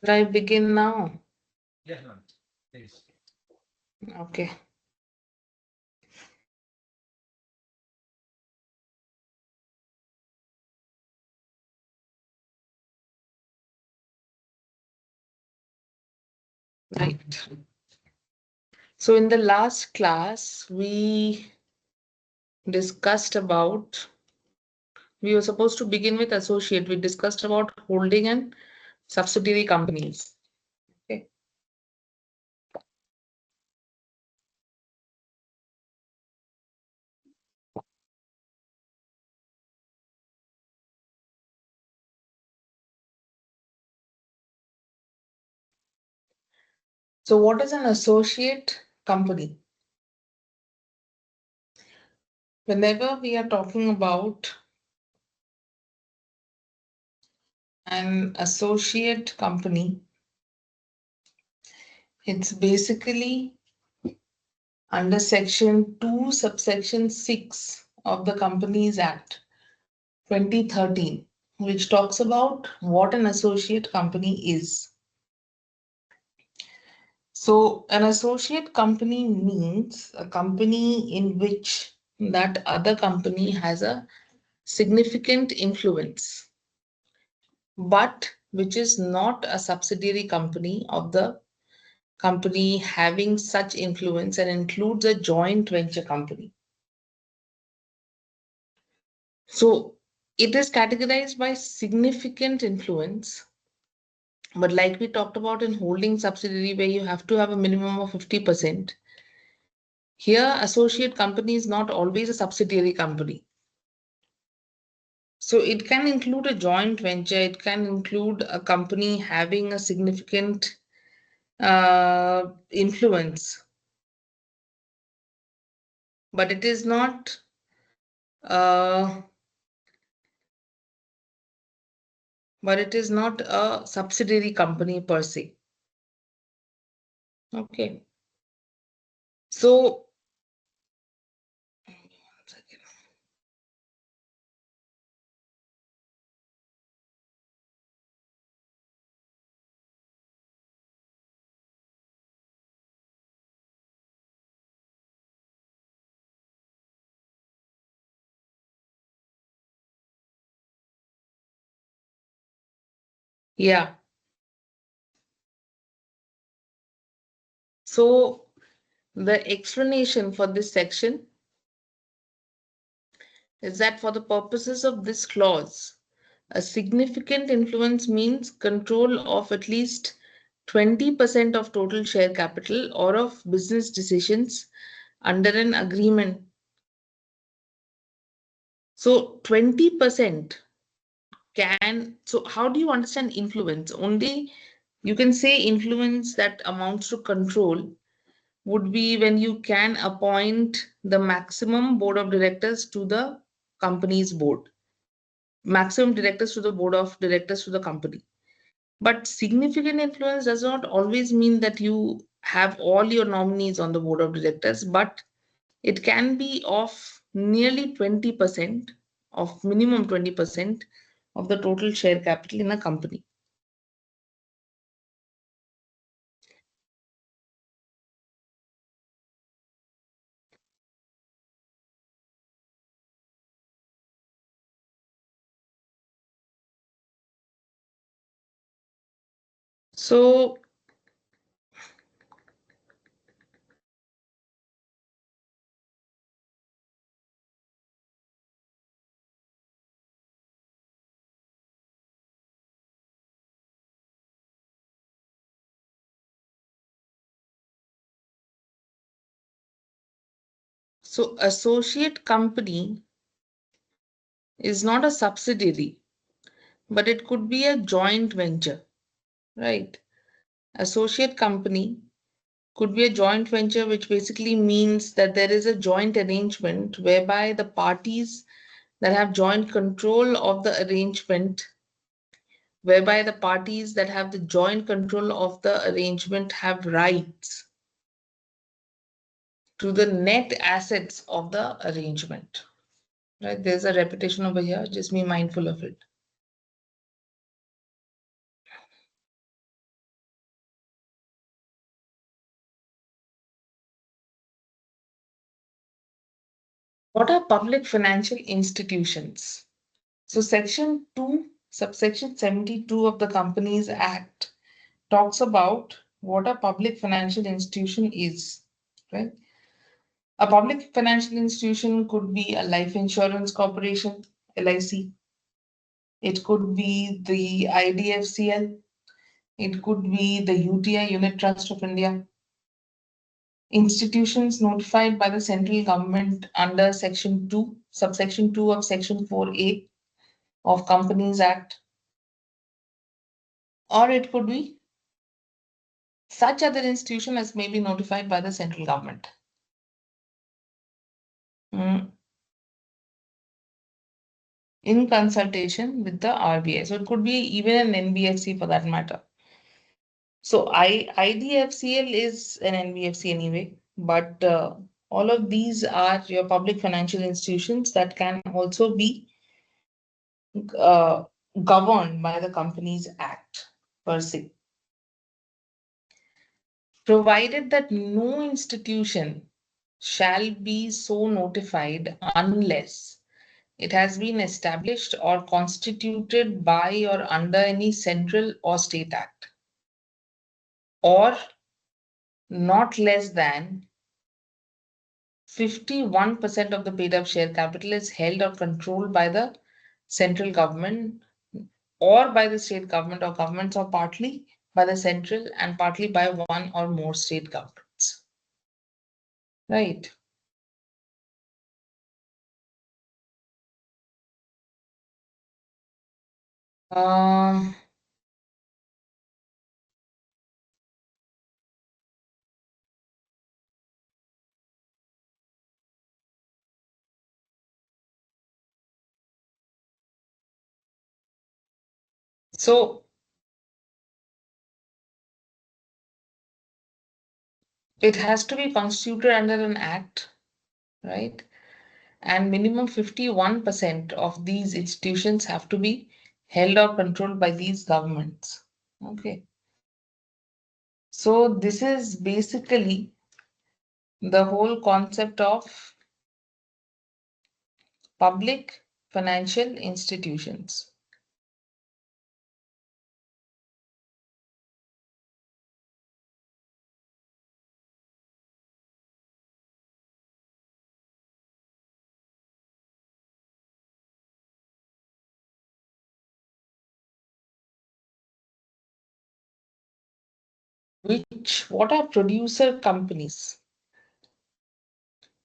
Should I begin now? Yes, ma'am. Please. Okay. Right. So in the last class, discussed about, we were supposed to begin with associate. We discussed about holding and subsidiary companies. Okay. So what is an associate company? Whenever we are talking about an associate company, it's basically under section 2, subsection 6 of the Companies Act 2013, which talks about what an associate company is. So, an associate company means a company in which that other company has a significant influence, but which is not a subsidiary company of the company having such influence and includes a joint venture company. So, it is categorized by significant influence. But like we talked about in holding subsidiary, where you have to have a minimum of 50%, here associate company is not always a subsidiary company. So it can include a joint venture, it can include a company having a significant influence, but it is not uh, a subsidiary company per se. Okay. So yeah. So the explanation for this section is that for the purposes of this clause, a significant influence means control of at least 20% of total share capital or of business decisions under an agreement. So 20% can, so how do you understand influence? Only you can say influence that amounts to control would be when you can appoint the maximum board of directors to the company's board, maximum directors to the board of directors to the company. But significant influence does not always mean that you have all your nominees on the board of directors, but it can be of nearly 20%, of minimum 20% of the total share capital in a company. So, so associate company is not a subsidiary, but it could be a joint venture, right? Associate company could be a joint venture, which basically means that there is a joint arrangement whereby the parties that have joint control of the arrangement, whereby the parties that have the joint control of the arrangement have rights to the net assets of the arrangement. Right? There's a repetition over here, just be mindful of it. What are public financial institutions? So Section 2, subsection 72 of the Companies Act talks about what a public financial institution is, right? A public financial institution could be a life insurance corporation, LIC. It could be the IDFCL. It could be the UTI, Unit Trust of India. Institutions notified by the central government under Section 2, subsection 2 of Section 4A of Companies Act. Or it could be such other institution as may be notified by the central government. In consultation with the RBI. So it could be even an NBFC for that matter. So IDFCL is an NBFC anyway, but all of these are your public financial institutions that can also be uh, governed by the Companies Act per se. Provided that no institution shall be so notified unless it has been established or constituted by or under any central or state act, or not less than 51% of the paid up share capital is held or controlled by the central government or by the state government or governments, or partly by the central and partly by one or more state governments. Right. Um, so it has to be constituted under an act, right? And minimum 51% of these institutions have to be held or controlled by these governments. Okay. So this is basically the whole concept of public financial institutions. What are producer companies?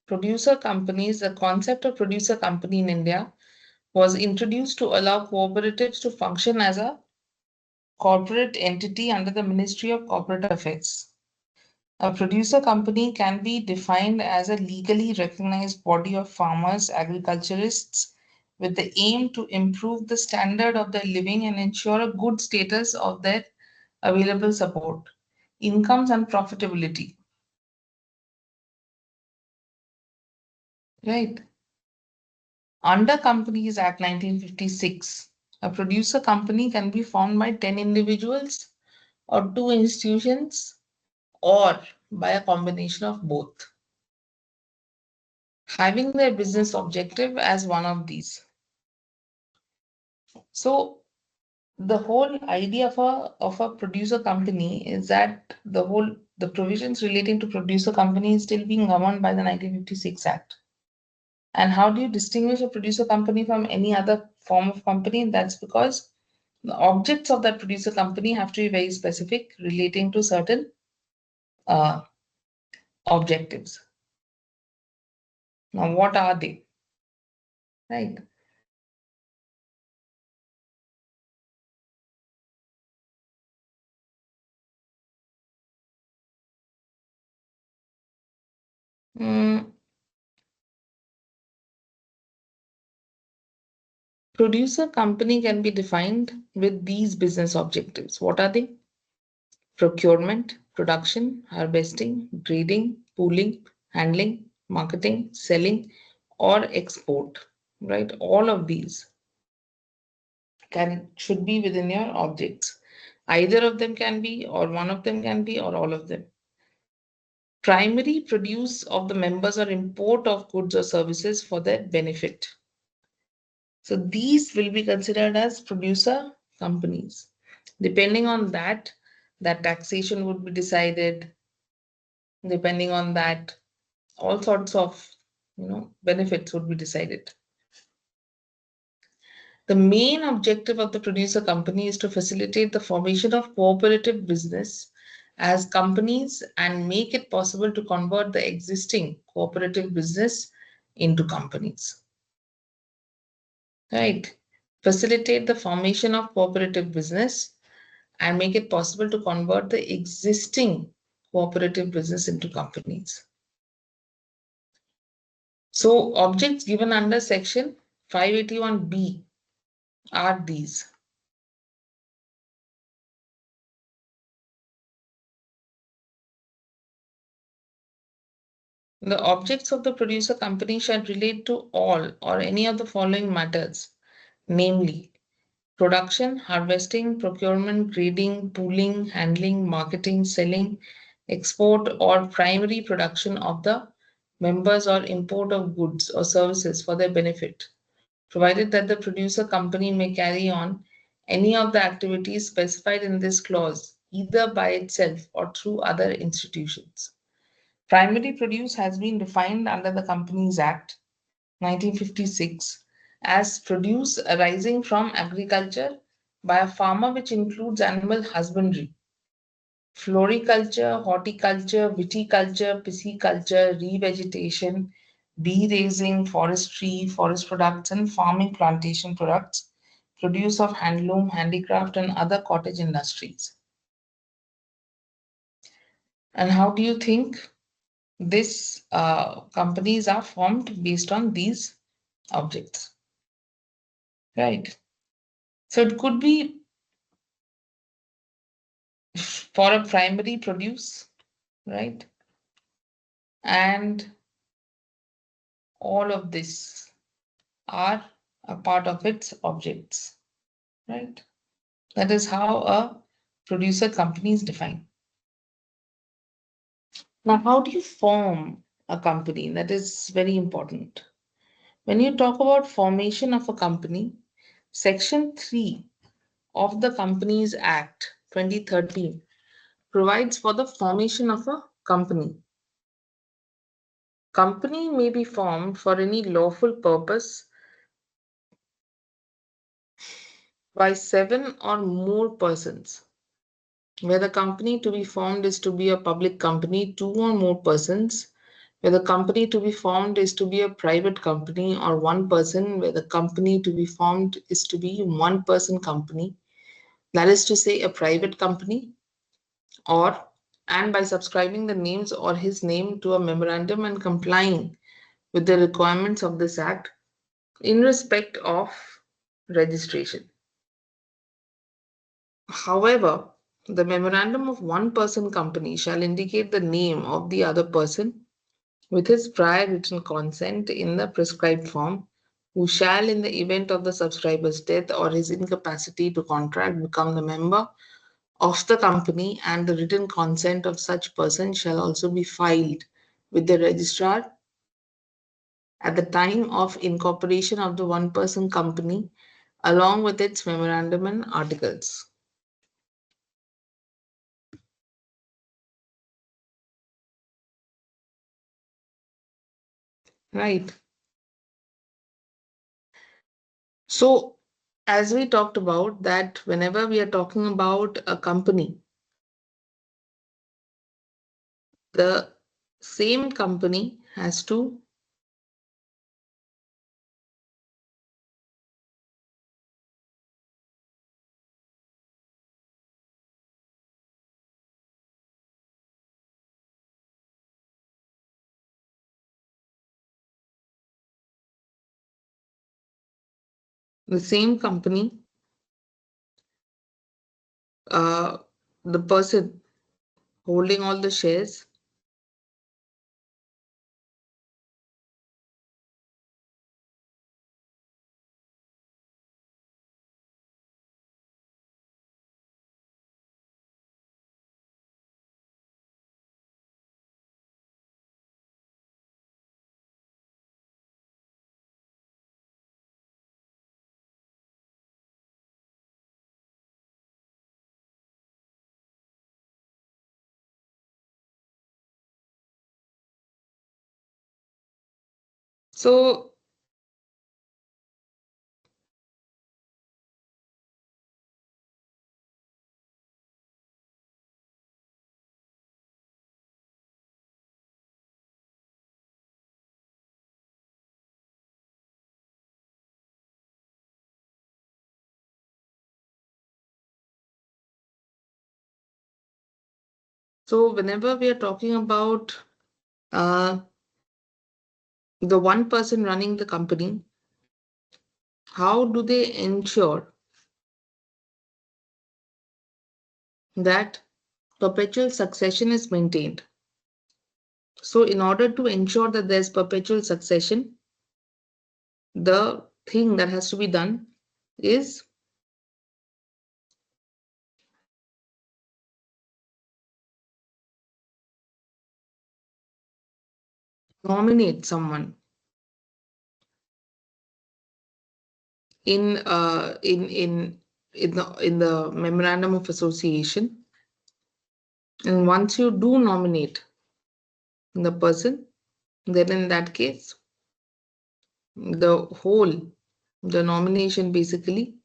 Producer companies, the concept of producer company in India was introduced to allow cooperatives to function as a corporate entity under the Ministry of Corporate Affairs. A producer company can be defined as a legally recognized body of farmers, agriculturists, with the aim to improve the standard of their living and ensure a good status of their available support, incomes, and profitability. Right. Under Companies Act 1956, a producer company can be formed by 10 individuals or 2 institutions or by a combination of both, having their business objective as one of these. So the whole idea of a producer company is that the provisions relating to producer company is still being governed by the 1956 Act. And how do you distinguish a producer company from any other form of company? That's because the objects of that producer company have to be very specific, relating to certain uh, objectives. Now, what are they? Right. Mm, producer company can be defined with these business objectives. What are they? Procurement, production, harvesting, grading, pooling, handling, marketing, selling, or export. Right? All of these should be within your objects. Either of them can be, or one of them can be, or all of them. Primary produce of the members or import of goods or services for their benefit. So these will be considered as producer companies. Depending on that, that taxation would be decided. Depending on that, all sorts of benefits would be decided. The main objective of the producer company is to facilitate the formation of cooperative business as companies and make it possible to convert the existing cooperative business into companies. Right? Facilitate the formation of cooperative business and make it possible to convert the existing cooperative business into companies. So, objects given under section 581B are these. The objects of the producer company shall relate to all or any of the following matters, namely production, harvesting, procurement, grading, pooling, handling, marketing, selling, export, or primary production of the members or import of goods or services for their benefit, provided that the producer company may carry on any of the activities specified in this clause, either by itself or through other institutions. Primary produce has been defined under the Companies Act 1956 as produce arising from agriculture by a farmer, which includes animal husbandry, floriculture, horticulture, viticulture, pisciculture, revegetation, bee raising, forestry, forest products, and farming plantation products, produce of handloom, handicraft, and other cottage industries. And how do you think these companies are formed based on these objects? Right. So it could be for a primary produce, right? And all of this are a part of its objects, right? That is how a producer company is defined. Now, how do you form a company? That is very important. When you talk about formation of a company, Section 3 of the Companies Act 2013 provides for the formation of a company. Company may be formed for any lawful purpose by 7 or more persons. Where the company to be formed is to be a public company, 2 or more persons. Where the company to be formed is to be a private company or 1 person. Where the company to be formed is to be 1 person company. That is to say, a private company, or and by subscribing the names or his name to a memorandum and complying with the requirements of this act in respect of registration. However, the memorandum of 1 person company shall indicate the name of the other person with his prior written consent in the prescribed form, who shall, in the event of the subscriber's death or his incapacity to contract, become the member of the company, and the written consent of such person shall also be filed with the registrar at the time of incorporation of the 1 person company, along with its memorandum and articles. Right. So, as we talked about, that whenever we are talking about a company, the same company has to the same company, uh, the person holding all the shares So whenever we are talking about uh, the one person running the company, how do they ensure that perpetual succession is maintained? So, in order to ensure that there's perpetual succession, the thing that has to be done is nominate someone in the memorandum of association. And once you do nominate the person, then in that case, the nomination basically,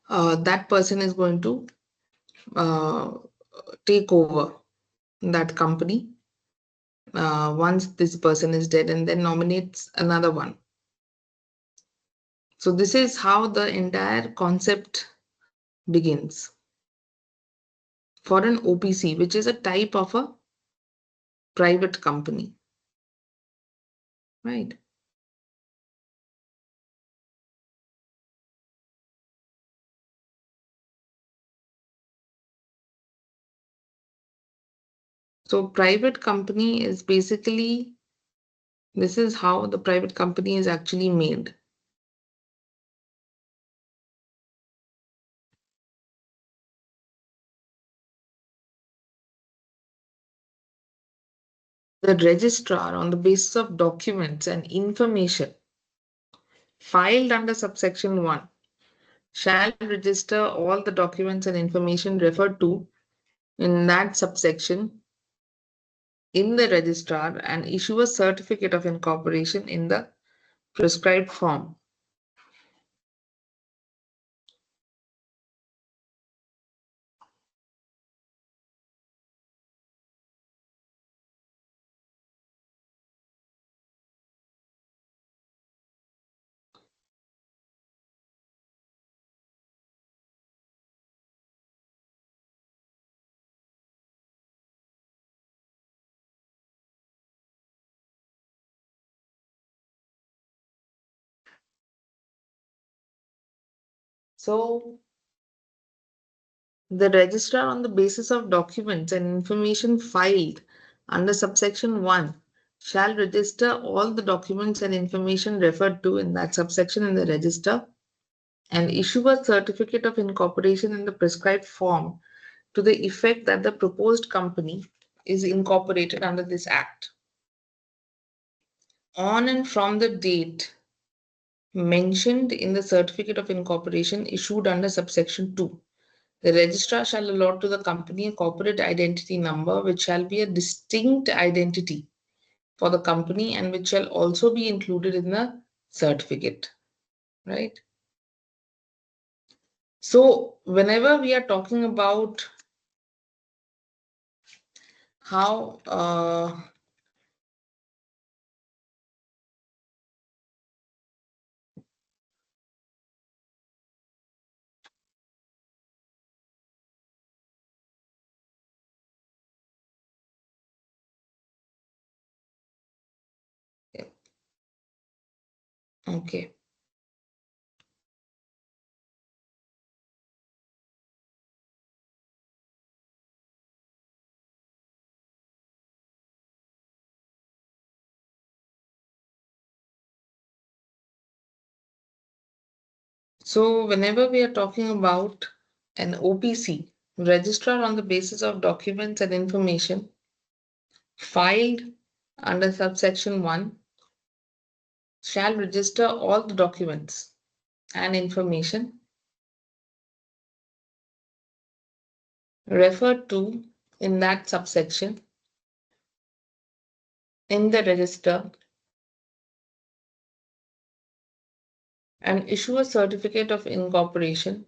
that person is going to uh, take over that company once this person is dead, and then nominates another one. So this is how the entire concept begins for an OPC, which is a type of a private company, right? So private company is basically, this is how the private company is actually made. The registrar, on the basis of documents and information filed under subsection 1, shall register all the documents and information referred to in that subsection in the registrar and issue a certificate of incorporation in the prescribed form. So the registrar, on the basis of documents and information filed under subsection 1, shall register all the documents and information referred to in that subsection in the register and issue a certificate of incorporation in the prescribed form to the effect that the proposed company is incorporated under this act. On and from the date mentioned in the certificate of incorporation issued under subsection 2, the registrar shall allot to the company a corporate identity number, which shall be a distinct identity for the company and which shall also be included in the certificate, right? So, whenever we are talking about how okay. So, whenever we are talking about an OPC, registrar on the basis of documents and information filed under subsection 1 shall register all the documents and information referred to in that subsection in the register and issue a certificate of incorporation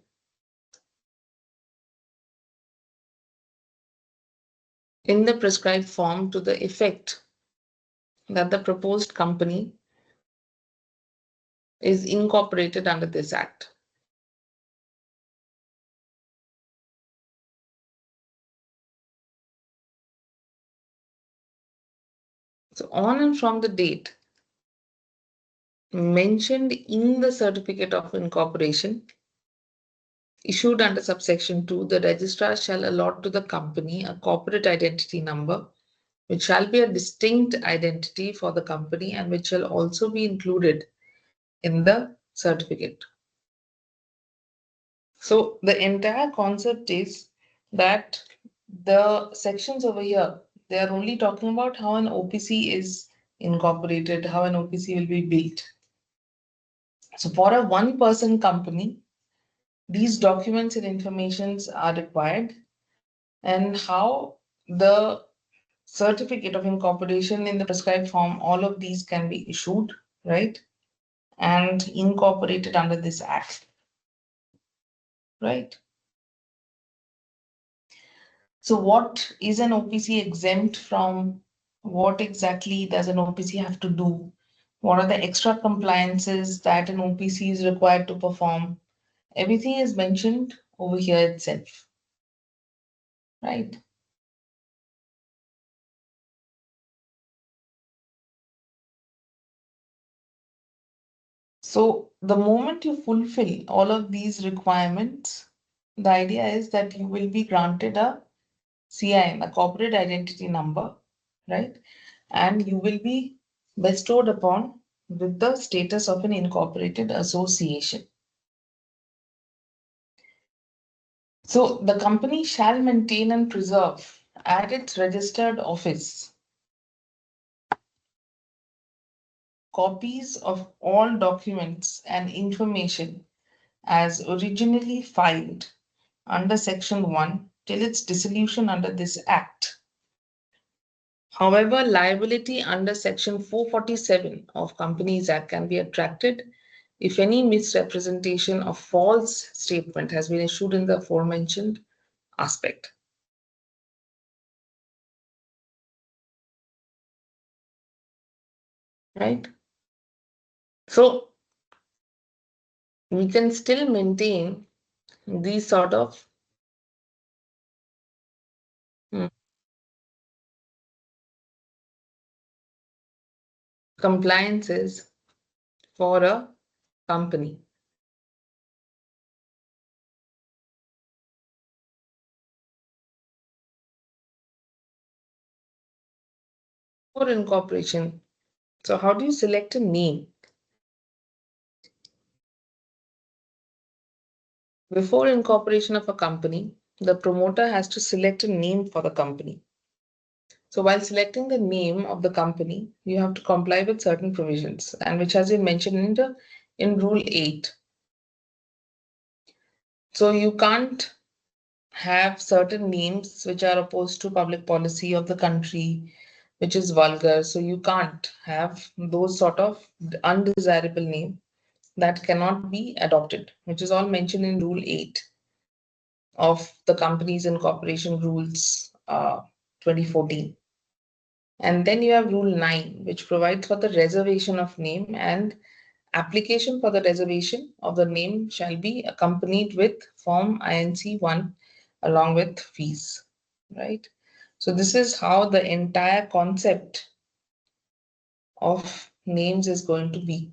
in the prescribed form to the effect that the proposed company is incorporated under this act. So on and from the date mentioned in the certificate of incorporation issued under subsection 2, the registrar shall allot to the company a corporate identity number, which shall be a distinct identity for the company and which shall also be included in the certificate. So the entire concept is that the sections over here, they are only talking about how an OPC is incorporated, how an OPC will be built. So for a one-person company, these documents and informations are required, and how the certificate of incorporation in the prescribed form, all of these can be issued, right? And incorporated under this act, right? So what is an OPC exempt from? What exactly does an OPC have to do? What are the extra compliances that an OPC is required to perform? Everything is mentioned over here itself, right? So the moment you fulfill all of these requirements, the idea is that you will be granted a CIN, a corporate identity number, right? And you will be bestowed upon with the status of an incorporated association. So the company shall maintain and preserve at its registered office copies of all documents and information as originally filed under Section 1 till its dissolution under this Act. However, liability under Section 447 of Companies Act can be attracted if any misrepresentation or false statement has been issued in the aforementioned aspect. Right? So we can still maintain these sort of compliances for a company. For incorporation, so how do you select a name? Before incorporation of a company, the promoter has to select a name for the company. So while selecting the name of the company, you have to comply with certain provisions, and which has been mentioned in Rule 8. So you can't have certain names which are opposed to public policy of the country, which is vulgar. So you can't have those sort of undesirable name that cannot be adopted, which is all mentioned in Rule 8 of the Companies and Corporation Rules 2014. And then you have Rule 9, which provides for the reservation of name, and application for the reservation of the name shall be accompanied with Form INC 1 along with fees, right? So this is how the entire concept of names is going to be.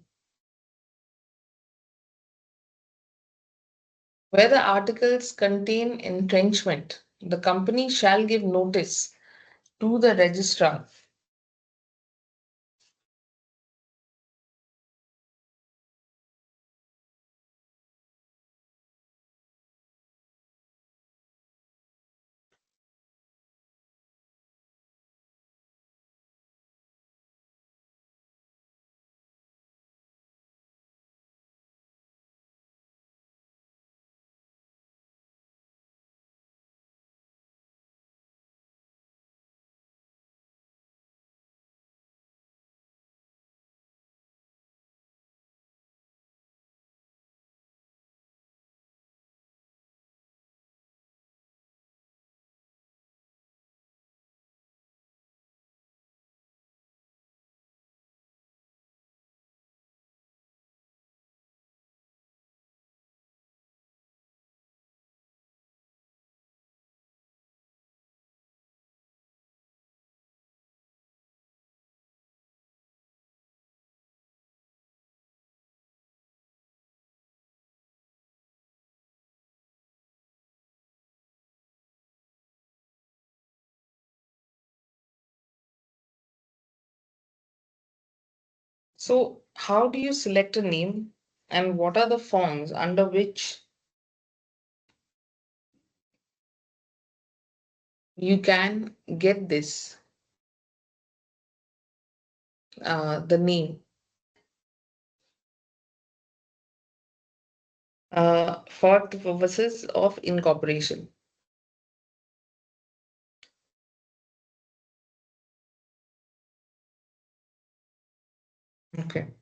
Where the articles contain entrenchment, the company shall give notice to the registrar So, how do you select a name and what are the forms under which you can get this, the name, for the purposes of incorporation? Okay.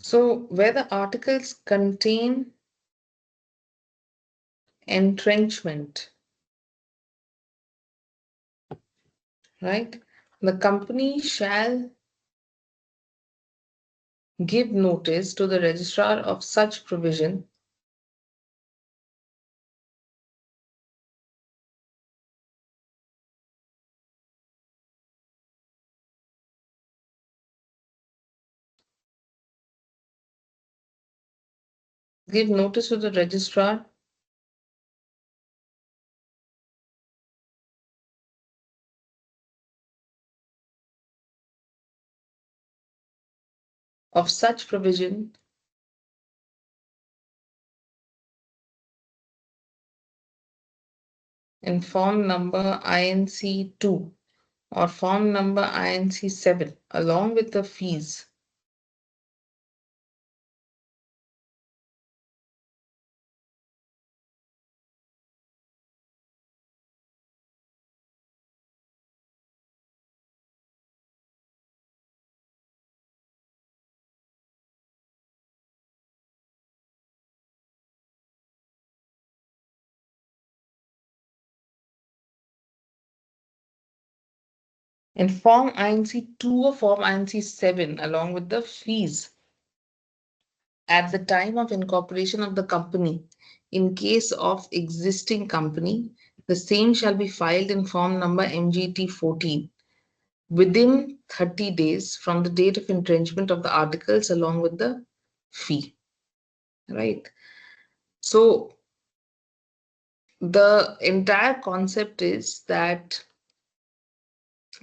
So, where the articles contain entrenchment, right? The company shall give notice to the registrar of such provision give notice to the registrar of such provision in form number INC 2 or form number INC 7 along with the fees in form INC 2 or form INC 7 along with the fees at the time of incorporation of the company. In case of existing company, the same shall be filed in form number MGT 14 within 30 days from the date of entrenchment of the articles along with the fee. Right. So the entire concept is that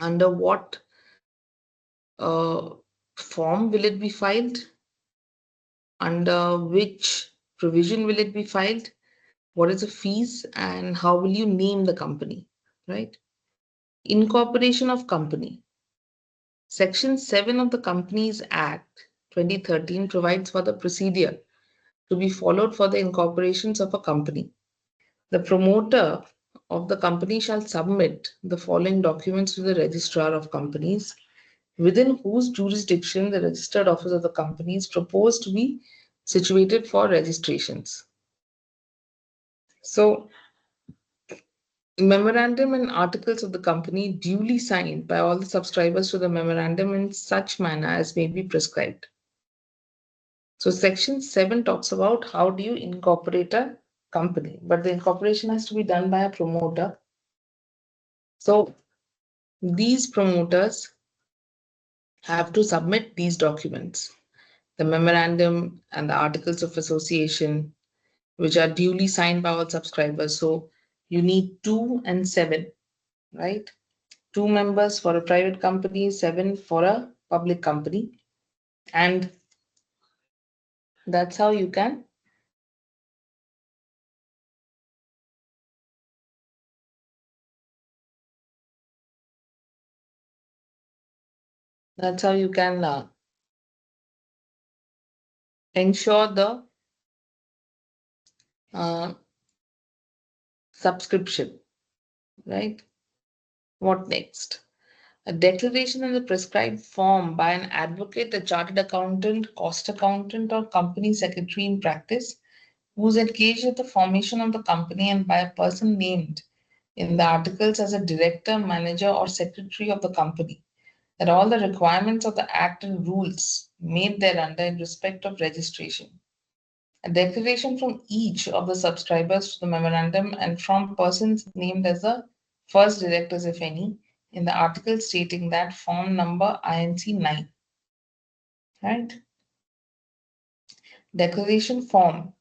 under what uh, form will it be filed? Under which provision will it be filed? What is the fees and how will you name the company? Right. Incorporation of company. Section 7 of the Companies Act 2013 provides for the procedure to be followed for the incorporations of a company. The promoter of the company shall submit the following documents to the registrar of companies within whose jurisdiction the registered office of the company is proposed to be situated for registrations. So, memorandum and articles of the company duly signed by all the subscribers to the memorandum in such manner as may be prescribed. So section 7 talks about how do you incorporate a company, but the incorporation has to be done by a promoter. So these promoters have to submit these documents, the memorandum and the articles of association, which are duly signed by all subscribers. So you need 2 and 7, right? 2 members for a private company, 7 for a public company. And that's how you can that's how you can ensure the uh, subscription, right? What next? A declaration in the prescribed form by an advocate, a chartered accountant, cost accountant, or company secretary in practice who is engaged with the formation of the company and by a person named in the articles as a director, manager, or secretary of the company, that all the requirements of the Act and rules made thereunder in respect of registration. A declaration from each of the subscribers to the memorandum and from persons named as the first directors, if any, in the article stating that form number INC 9. Right? Declaration form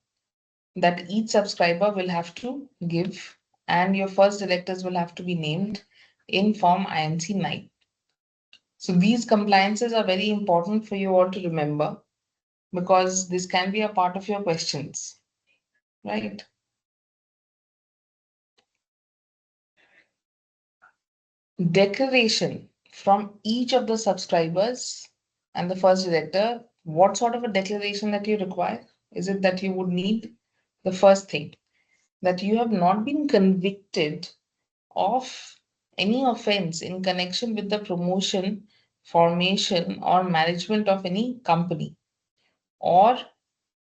that each subscriber will have to give, and your first directors will have to be named in form INC 9. So these compliances are very important for you all to remember because this can be a part of your questions, right? Declaration from each of the subscribers and the first director. What sort of a declaration that you require? Is it that you would need the first thing that you have not been convicted of any offense in connection with the promotion, formation, or management of any company, or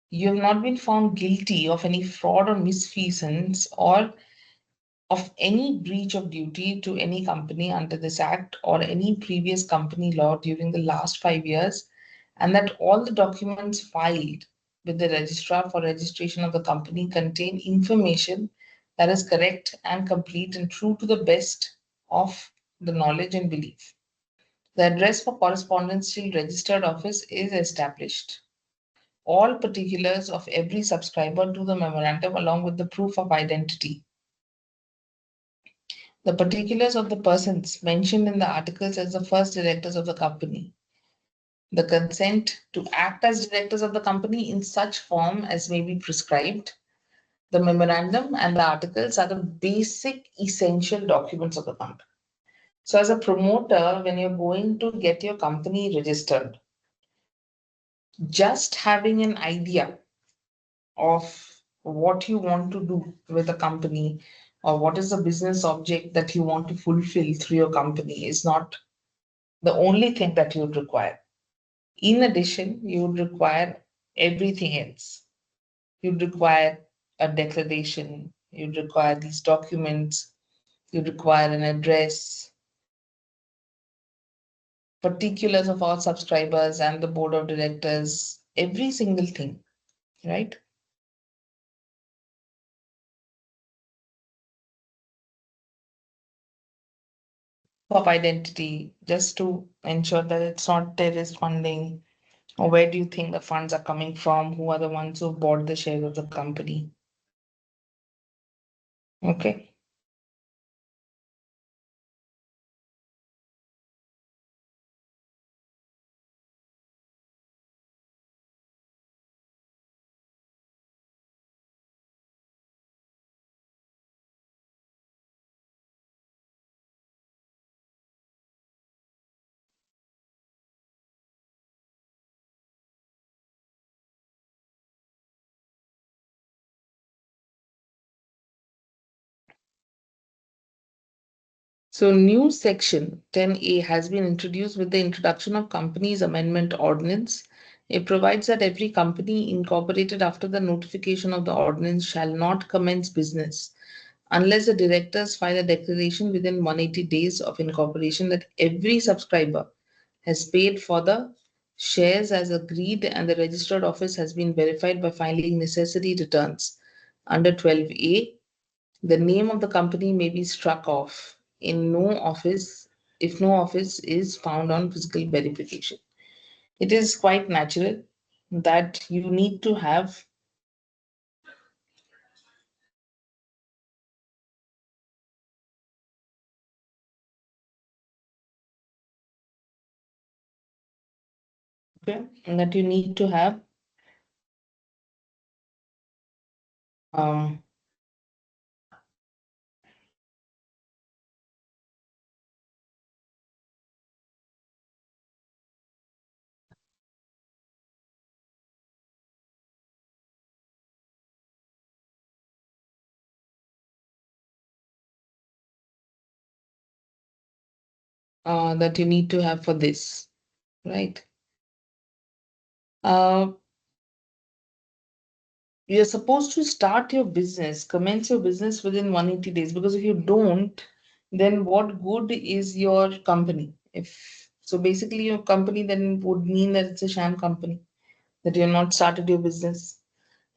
you have not been found guilty of any fraud or misfeasance or of any breach of duty to any company under this act or any previous company law during the last 5 years, and that all the documents filed with the registrar for registration of the company contain information that is correct and complete and true to the best of the knowledge and belief. The address for correspondence till registered office is established. All particulars of every subscriber to the memorandum along with the proof of identity, the particulars of the persons mentioned in the articles as the first directors of the company, the consent to act as directors of the company in such form as may be prescribed. The memorandum and the articles are the basic essential documents of the company. So, as a promoter, when you're going to get your company registered, just having an idea of what you want to do with a company or what is the business object that you want to fulfill through your company is not the only thing that you would require. In addition, you would require everything else. You'd require a declaration, you'd require these documents, you'd require an address, particulars of all subscribers and the board of directors, every single thing, right? Of identity, just to ensure that it's not terrorist funding, or where do you think the funds are coming from? Who are the ones who bought the shares of the company? Okay. So, new section 10A has been introduced with the introduction of Companies Amendment Ordinance. It provides that every company incorporated after the notification of the ordinance shall not commence business unless the directors file a declaration within 180 days of incorporation that every subscriber has paid for the shares as agreed and the registered office has been verified by filing necessary returns. Under 12A, the name of the company may be struck off in no office if no office is found on physical verification. It is quite natural that you need to have okay, that you need to have um, that you need to have for this, right? Uh, you're supposed to start your business, commence your business within 180 days, because if you don't, then what good is your company? If so, basically, your company then would mean that it's a sham company, that you're not started your business.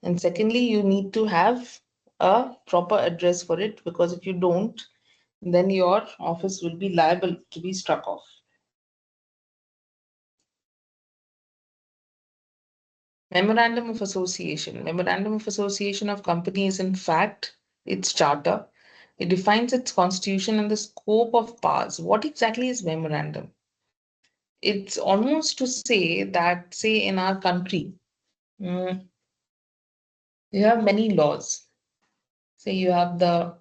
And secondly, you need to have a proper address for it, because if you don't, then your office will be liable to be struck off. Memorandum of Association. Memorandum of Association of company is in fact its charter. It defines its constitution and the scope of powers. What exactly is memorandum? It's almost to say that, say, in our country, mm, you have many laws. Say you have the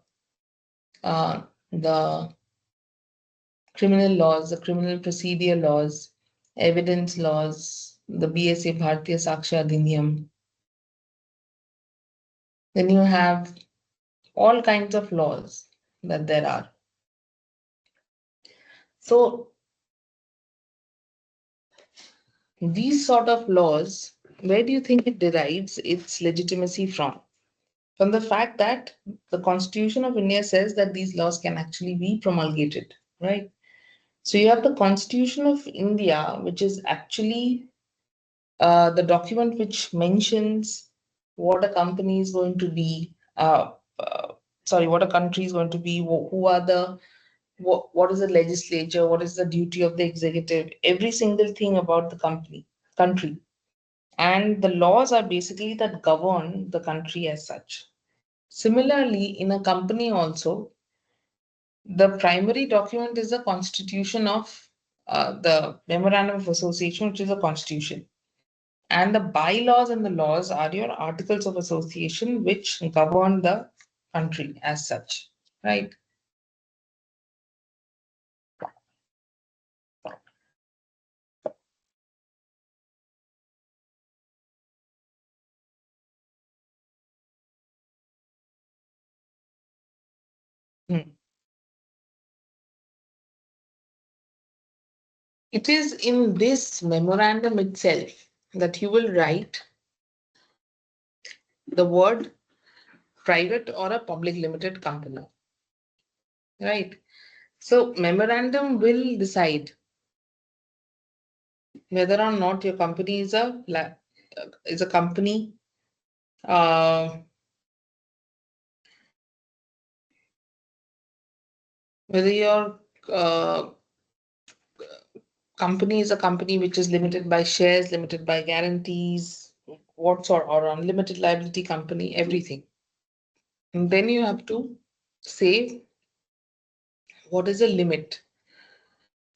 criminal laws, the criminal procedure laws, evidence laws, the BSA Bharatiya Sakshya Adhiniyam. Then you have all kinds of laws that there are. So these sort of laws, where do you think it derives its legitimacy from? From the fact that the Constitution of India says that these laws can actually be promulgated, right? So you have the Constitution of India, which is actually the document which mentions what a company is going to be, sorry, what a country is going to be, who are the, what is the legislature, what is the duty of the executive, every single thing about the country. And the laws are basically that govern the country as such. Similarly, in a company also, the primary document is the constitution of the Memorandum of Association, which is a constitution. And the bylaws and the laws are your articles of association, which govern the country as such, right? Hmm. It is in this memorandum itself that you will write the word private or a public limited company, right? So, memorandum will decide whether or not your company is a company, uh, whether your uh, company is a company which is limited by shares, limited by guarantees, what sort, or unlimited liability company, everything. And then you have to say what is a limit,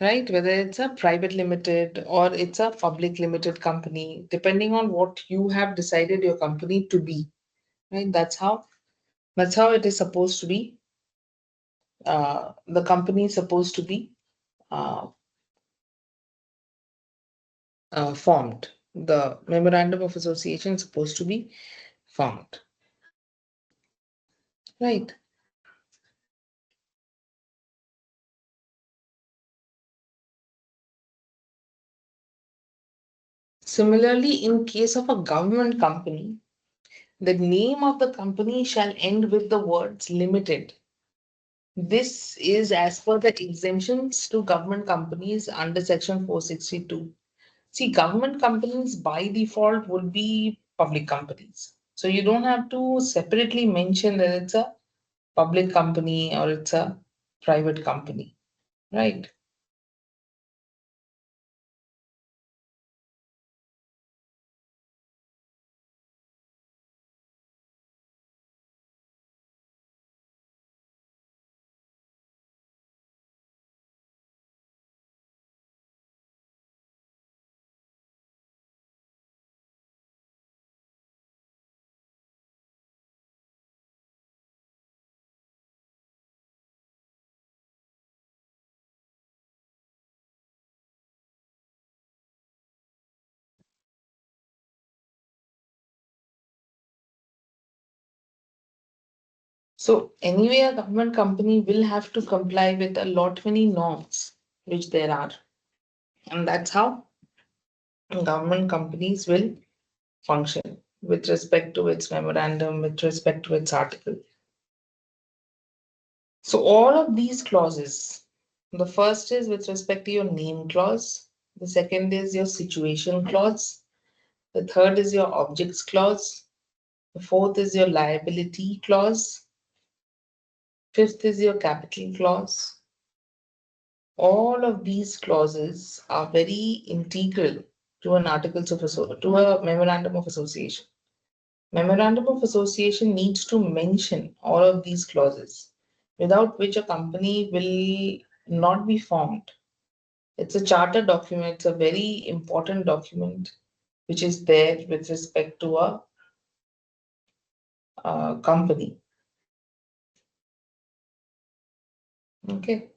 right? Whether it's a private limited or it's a public limited company, depending on what you have decided your company to be, right? That's how it is supposed to be. The company is supposed to be uh, formed. The memorandum of association is supposed to be formed, right? Similarly, in case of a government company, the name of the company shall end with the words limited. This is as per the exemptions to government companies under section 462. See, government companies by default would be public companies. So you don't have to separately mention that it's a public company or it's a private company, right? So anyway, a government company will have to comply with a lot many norms. which there are. And that's how government companies will function with respect to its memorandum, with respect to its article. So all of these clauses, the first is with respect to your name clause, the second is your situation clause, the third is your objects clause, the fourth is your liability clause, fifth is your capital clause. All of these clauses are very integral to an to a memorandum of association. Memorandum of association needs to mention all of these clauses, without which a company will not be formed. It's a charter document, it's a very important document which is there with respect to a company. Okay.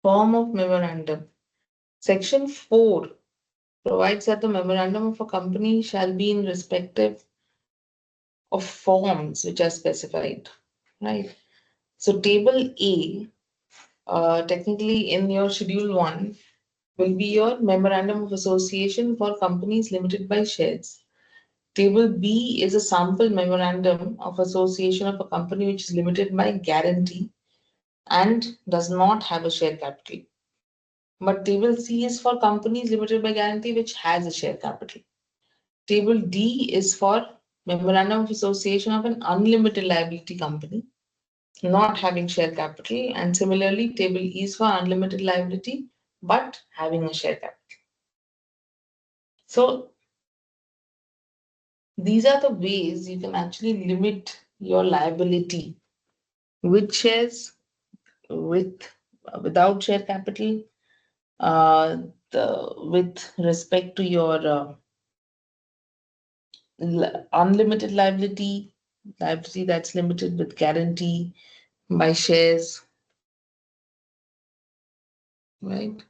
Form of memorandum. Section 4 provides that the memorandum of a company shall be in respective of forms which are specified, right? So table A, technically in your schedule 1, will be your memorandum of association for companies limited by shares. Table B is a sample memorandum of association of a company which is limited by guarantee and does not have a share capital. But table C is for companies limited by guarantee which has a share capital. Table D is for memorandum of association of an unlimited liability company not having share capital, and similarly table E is for unlimited liability but having a share capital. So these are the ways you can actually limit your liability with shares, with without share capital, with respect to your unlimited liability that's limited with guarantee by shares, right?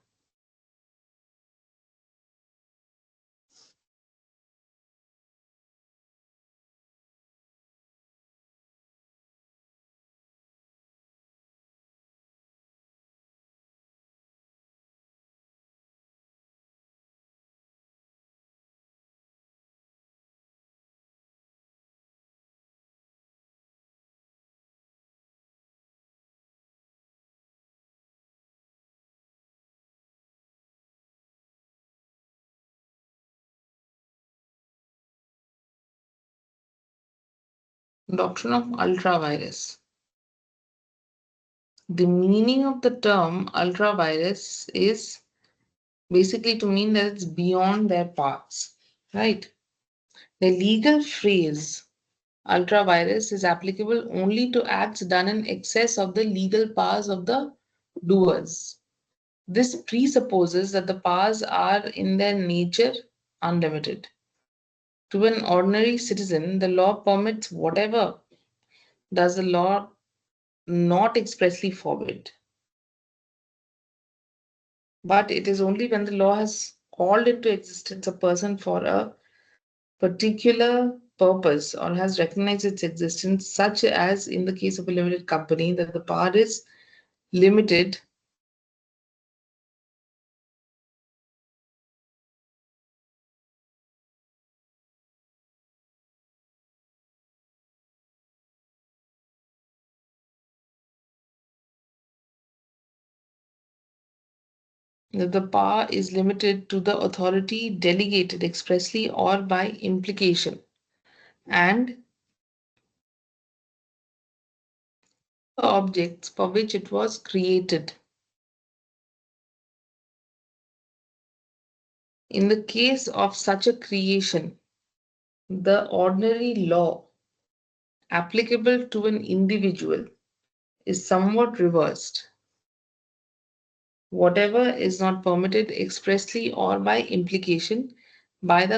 Doctrine of ultra vires. The meaning of the term ultra vires is basically to mean that it's beyond their powers, right? The legal phrase ultra vires is applicable only to acts done in excess of the legal powers of the doers. This presupposes that the powers are in their nature unlimited. To an ordinary citizen, the law permits whatever does the law not expressly forbid. But it is only when the law has called into existence a person for a particular purpose or has recognized its existence, such as in the case of a limited company, that the power is limited that the power is limited to the authority delegated expressly or by implication and the objects for which it was created. In the case of such a creation, the ordinary law applicable to an individual is somewhat reversed. Whatever is not permitted expressly or by implication by the